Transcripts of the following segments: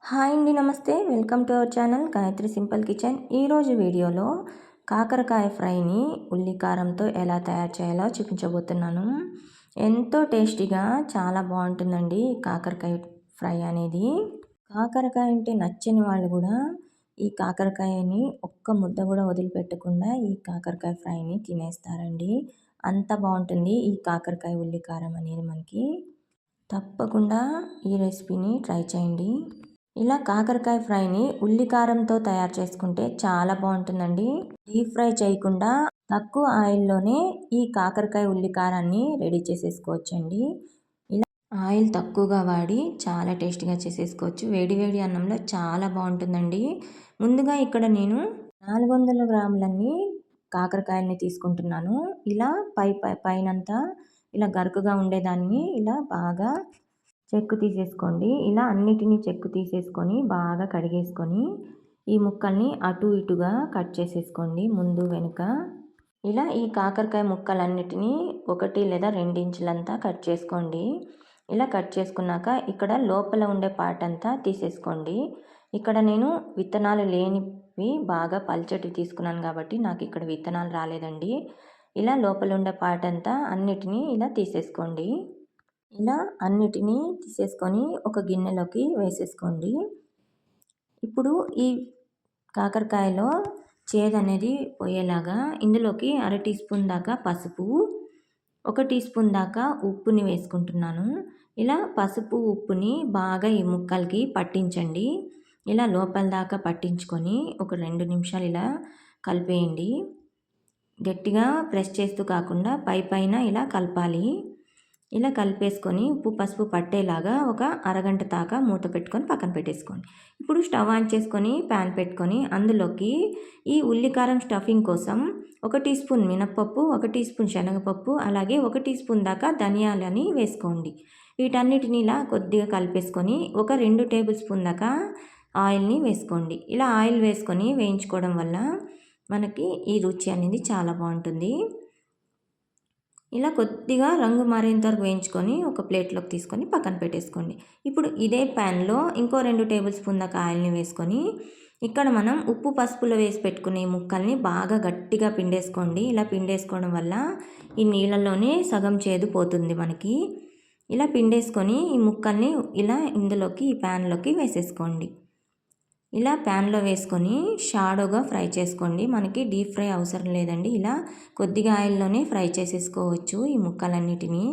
Hi అండి, నమస్తే. Welcome to our channel Gayatri simple kitchen. ఈరోజు వీడియోలో కాకరకాయ ఫ్రైని ఉల్లి కారంతో ఎలా తయారు చేయాలో చూపించబోతున్నాను. ఎంతో టేస్టీగా చాలా బాగుంటుందండి కాకరకాయ ఫ్రై అనేది. కాకరకాయ అంటే నచ్చని వాళ్ళు కూడా ఈ కాకరకాయని ఒక్క ముద్ద కూడా వదిలిపెట్టకుండా ఈ కాకరకాయ ఫ్రైని తినేస్తారండి. అంత బాగుంటుంది ఈ కాకరకాయ ఉల్లి కారం అనేది. మనకి తప్పకుండా ఈ రెసిపీని ట్రై చేయండి. ఇలా కాకరకాయ ఫ్రైని ఉల్లి కారంతో తయారు చేసుకుంటే చాలా బాగుంటుందండి. డీప్ ఫ్రై చేయకుండా తక్కువ ఆయిల్లోనే ఈ కాకరకాయ ఉల్లి కారాన్ని రెడీ చేసేసుకోవచ్చండి. ఇలా ఆయిల్ తక్కువగా వాడి చాలా టేస్టీగా చేసేసుకోవచ్చు. వేడి వేడి అన్నంలో చాలా బాగుంటుందండి. ముందుగా ఇక్కడ నేను 400 గ్రాములన్నీ కాకరకాయల్ని తీసుకుంటున్నాను. ఇలా పైనంతా ఇలా గరుకుగా ఉండేదాన్ని ఇలా బాగా చెక్కు తీసేసుకోండి. ఇలా అన్నిటినీ చెక్కు తీసేసుకొని బాగా కడిగేసుకొని ఈ ముక్కల్ని అటు ఇటుగా కట్ చేసేసుకోండి, ముందు వెనుక. ఇలా ఈ కాకరకాయ ముక్కలన్నిటినీ 1 లేదా 2 ఇంచులంతా కట్ చేసుకోండి. ఇలా కట్ చేసుకున్నాక ఇక్కడ లోపల ఉండే పార్ట్ అంతా తీసేసుకోండి. ఇక్కడ నేను విత్తనాలు లేనివి బాగా పల్చటి తీసుకున్నాను కాబట్టి నాకు ఇక్కడ విత్తనాలు రాలేదండి. ఇలా లోపల ఉండే పార్ట్ అంతా అన్నిటినీ ఇలా తీసేసుకోండి. ఇలా అన్నిటినీ తీసేసుకొని ఒక గిన్నెలోకి వేసేసుకోండి. ఇప్పుడు ఈ కాకరకాయలో చేదు అనేది పోయేలాగా ఇందులోకి 1/2 టీ స్పూన్ దాకా పసుపు, 1 టీ స్పూన్ దాకా ఉప్పుని వేసుకుంటున్నాను. ఇలా పసుపు ఉప్పుని బాగా ఈ ముక్కలకి పట్టించండి. ఇలా లోపల దాకా పట్టించుకొని ఒక 2 నిమిషాలు ఇలా కలిపేయండి. గట్టిగా ప్రెస్ చేస్తూ కాకుండా పైన ఇలా కలపాలి. ఇలా కలిపేసుకొని ఉప్పు పసుపు పట్టేలాగా ఒక అరగంట దాకా మూత పెట్టుకొని పక్కన పెట్టేసుకోండి. ఇప్పుడు స్టవ్ ఆన్ చేసుకొని ప్యాన్ పెట్టుకొని అందులోకి ఈ ఉల్లికారం స్టఫింగ్ కోసం 1 టీ స్పూన్ మినప్పప్పు, 1 టీ స్పూన్ శనగపప్పు, అలాగే 1 టీ స్పూన్ దాకా ధనియాలని వేసుకోండి. వీటన్నిటిని ఇలా కొద్దిగా కలిపేసుకొని ఒక 2 టేబుల్ స్పూన్ దాకా ఆయిల్ని వేసుకోండి. ఇలా ఆయిల్ వేసుకొని వేయించుకోవడం వల్ల మనకి ఈ రుచి అనేది చాలా బాగుంటుంది. ఇలా కొద్దిగా రంగు మారేంత వరకు వేయించుకొని ఒక ప్లేట్లోకి తీసుకొని పక్కన పెట్టేసుకోండి. ఇప్పుడు ఇదే ప్యాన్లో ఇంకో 2 టేబుల్ స్పూన్ దాకా ఆయిల్ని వేసుకొని ఇక్కడ మనం ఉప్పు పసుపులో వేసి పెట్టుకునే ముక్కల్ని బాగా గట్టిగా పిండేసుకోండి. ఇలా పిండేసుకోవడం వల్ల ఈ నీళ్ళల్లోనే సగం చేదు పోతుంది మనకి. ఇలా పిండేసుకొని ఈ ముక్కల్ని ఇలా ఇందులోకి ఈ ప్యాన్లోకి వేసేసుకోండి. ఇలా ప్యాన్లో వేసుకొని షాడోగా ఫ్రై చేసుకోండి. మనకి డీప్ ఫ్రై అవసరం లేదండి. ఇలా కొద్దిగా ఆయిల్లోనే ఫ్రై చేసేసుకోవచ్చు ఈ ముక్కలన్నిటినీ.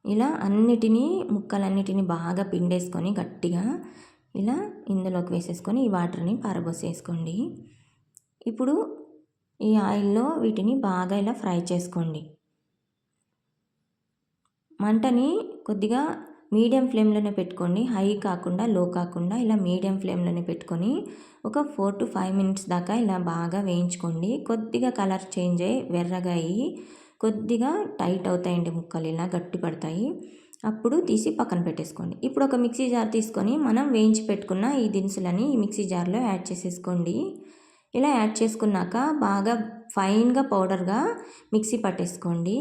ఇలా ముక్కలన్నిటినీ బాగా పిండేసుకొని గట్టిగా ఇలా ఇందులోకి వేసేసుకొని ఈ వాటర్ని పారబోసేసుకోండి. ఇప్పుడు ఈ ఆయిల్లో వీటిని బాగా ఇలా ఫ్రై చేసుకోండి. మంటని కొద్దిగా మీడియం ఫ్లేమ్లోనే పెట్టుకోండి. హై కాకుండా లో కాకుండా ఇలా మీడియం ఫ్లేమ్లోనే పెట్టుకొని ఒక 4 to 5 మినిట్స్ దాకా ఇలా బాగా వేయించుకోండి. కొద్దిగా కలర్ చేంజ్ అయ్యి వెర్రగా అయ్యి కొద్దిగా టైట్ అవుతాయండి ముక్కలు, ఇలా గట్టి పడతాయి. అప్పుడు తీసి పక్కన పెట్టేసుకోండి. ఇప్పుడు ఒక మిక్సీ జార్ తీసుకొని మనం వేయించి పెట్టుకున్న ఈ దినుసులని ఈ మిక్సీ జార్లో యాడ్ చేసేసుకోండి. ఇలా యాడ్ చేసుకున్నాక బాగా ఫైన్గా పౌడర్గా మిక్సీ పట్టేసుకోండి.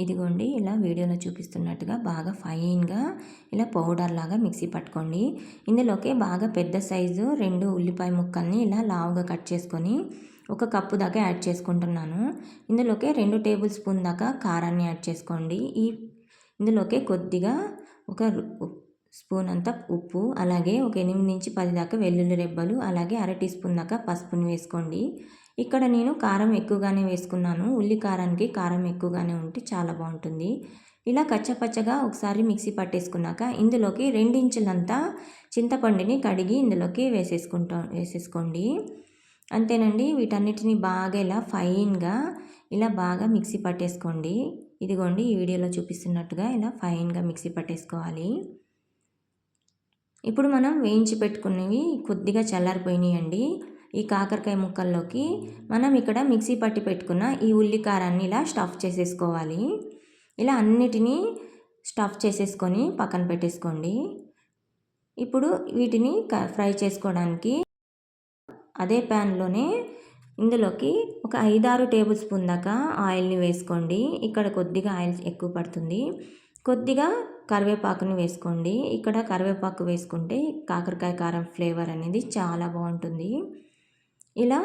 ఇదిగోండి, ఇలా వీడియోలో చూపిస్తున్నట్టుగా బాగా ఫైన్గా ఇలా పౌడర్ లాగా మిక్సీ పట్టుకోండి. ఇందులోకి బాగా పెద్ద సైజు 2 ఉల్లిపాయ ముక్కల్ని ఇలా లావుగా కట్ చేసుకొని 1 కప్పు దాకా యాడ్ చేసుకుంటున్నాను. ఇందులోకి 2 టేబుల్ స్పూన్ దాకా కారాన్ని యాడ్ చేసుకోండి. ఇందులోకి కొద్దిగా 1 స్పూన్ అంత ఉప్పు, అలాగే ఒక 8 నుంచి 10 దాకా వెల్లుల్లి రెబ్బలు, అలాగే 1/2 టీ స్పూన్ దాకా పసుపుని వేసుకోండి. ఇక్కడ నేను కారం ఎక్కువగానే వేసుకున్నాను. ఉల్లి కారానికి కారం ఎక్కువగానే ఉంటే చాలా బాగుంటుంది. ఇలా కచ్చపచ్చగా ఒకసారి మిక్సీ పట్టేసుకున్నాక ఇందులోకి 2 ఇంచులంతా చింతపండుని కడిగి ఇందులోకి వేసేసుకోండి. అంతేనండి. వీటన్నిటిని బాగా ఇలా ఫైన్గా ఇలా బాగా మిక్సీ పట్టేసుకోండి. ఇదిగోండి, ఈ వీడియోలో చూపిస్తున్నట్టుగా ఇలా ఫైన్గా మిక్సీ పట్టేసుకోవాలి. ఇప్పుడు మనం వేయించి పెట్టుకున్నవి కొద్దిగా చల్లారిపోయినాయండి. ఈ కాకరకాయ ముక్కల్లోకి మనం ఇక్కడ మిక్సీ పట్టి పెట్టుకున్న ఈ ఉల్లి కారాన్ని ఇలా స్టఫ్ చేసేసుకోవాలి. ఇలా అన్నిటినీ స్టఫ్ చేసేసుకొని పక్కన పెట్టేసుకోండి. ఇప్పుడు వీటిని ఫ్రై చేసుకోవడానికి అదే ప్యాన్లోనే ఇందులోకి ఒక 5-6 టేబుల్ స్పూన్ దాకా ఆయిల్ని వేసుకోండి. ఇక్కడ కొద్దిగా ఆయిల్ ఎక్కువ పడుతుంది. కొద్దిగా కరివేపాకుని వేసుకోండి. ఇక్కడ కరివేపాకు వేసుకుంటే కాకరకాయ కారం ఫ్లేవర్ అనేది చాలా బాగుంటుంది. ఇలా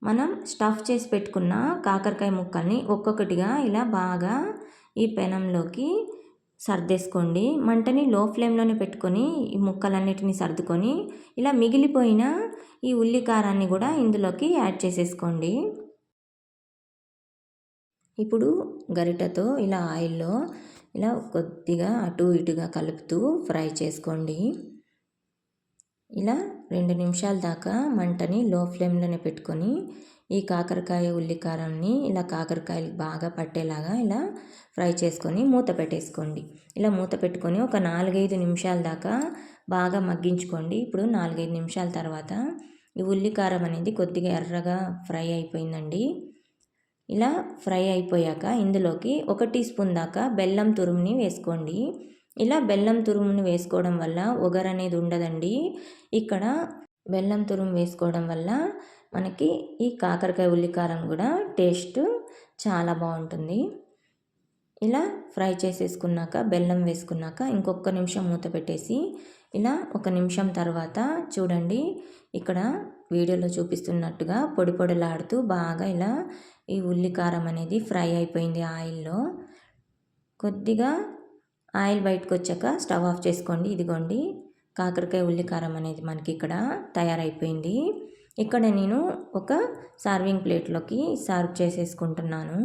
మనం స్టఫ్ చేసి పెట్టుకున్న కాకరకాయ ముక్కల్ని ఒక్కొక్కటిగా ఇలా బాగా ఈ పెనంలోకి సర్దేసుకోండి. మంటని లో ఫ్లేమ్లోనే పెట్టుకొని ఈ ముక్కలన్నిటిని సర్దుకొని ఇలా మిగిలిపోయిన ఈ ఉల్లి కారాన్ని కూడా ఇందులోకి యాడ్ చేసేసుకోండి. ఇప్పుడు గరిటెతో ఇలా ఆయిల్లో ఇలా కొద్దిగా అటు ఇటుగా కలుపుతూ ఫ్రై చేసుకోండి. ఇలా 2 నిమిషాల దాకా మంటని లో ఫ్లేమ్లోనే పెట్టుకొని ఈ కాకరకాయ ఉల్లికారాన్ని ఇలా కాకరకాయలు బాగా పట్టేలాగా ఇలా ఫ్రై చేసుకొని మూత పెట్టేసుకోండి. ఇలా మూత పెట్టుకొని ఒక 4-5 నిమిషాల దాకా బాగా మగ్గించుకోండి. ఇప్పుడు 4-5 నిమిషాల తర్వాత ఈ ఉల్లికారం అనేది కొద్దిగా ఎర్రగా ఫ్రై అయిపోయిందండి. ఇలా ఫ్రై అయిపోయాక ఇందులోకి 1 టీ స్పూన్ దాకా బెల్లం తురుముని వేసుకోండి. ఇలా బెల్లం తురుముని వేసుకోవడం వల్ల ఒగరు అనేది ఉండదండి. ఇక్కడ బెల్లం తురుము వేసుకోవడం వల్ల మనకి ఈ కాకరకాయ ఉల్లికారం కూడా టేస్ట్ చాలా బాగుంటుంది. ఇలా ఫ్రై చేసేసుకున్నాక బెల్లం వేసుకున్నాక ఇంకొక నిమిషం మూత పెట్టేసి ఇలా 1 నిమిషం తర్వాత చూడండి, ఇక్కడ వీడియోలో చూపిస్తున్నట్టుగా పొడి పొడిలాడుతూ బాగా ఇలా ఈ ఉల్లికారం అనేది ఫ్రై అయిపోయింది ఆయిల్లో. కొద్దిగా ఆయిల్ బయటకు వచ్చాక స్టవ్ ఆఫ్ చేసుకోండి. ఇదిగోండి, కాకరకాయ ఉల్లికారం అనేది మనకి ఇక్కడ తయారైపోయింది. ఇక్కడ నేను ఒక సర్వింగ్ ప్లేట్లోకి సర్వ్ చేసేసుకుంటున్నాను.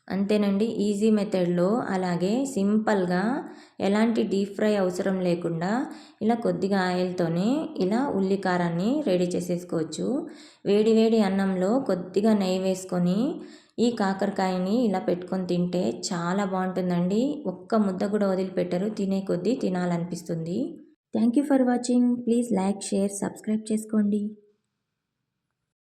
అంతేనండి, ఈజీ మెథడ్లో అలాగే సింపుల్గా ఎలాంటి డీప్ ఫ్రై అవసరం లేకుండా ఇలా కొద్దిగా ఆయిల్తోనే ఇలా ఉల్లికారాన్ని రెడీ చేసేసుకోవచ్చు. వేడి వేడి అన్నంలో కొద్దిగా నెయ్యి వేసుకొని ఈ కాకరకాయని ఇలా పెట్టుకొని తింటే చాలా బాగుంటుందండి. ఒక్క ముద్ద కూడా వదిలిపెట్టరు, తినే కొద్దీ తినాలనిపిస్తుంది. Thank you for watching. Please like, share, subscribe చేసుకోండి.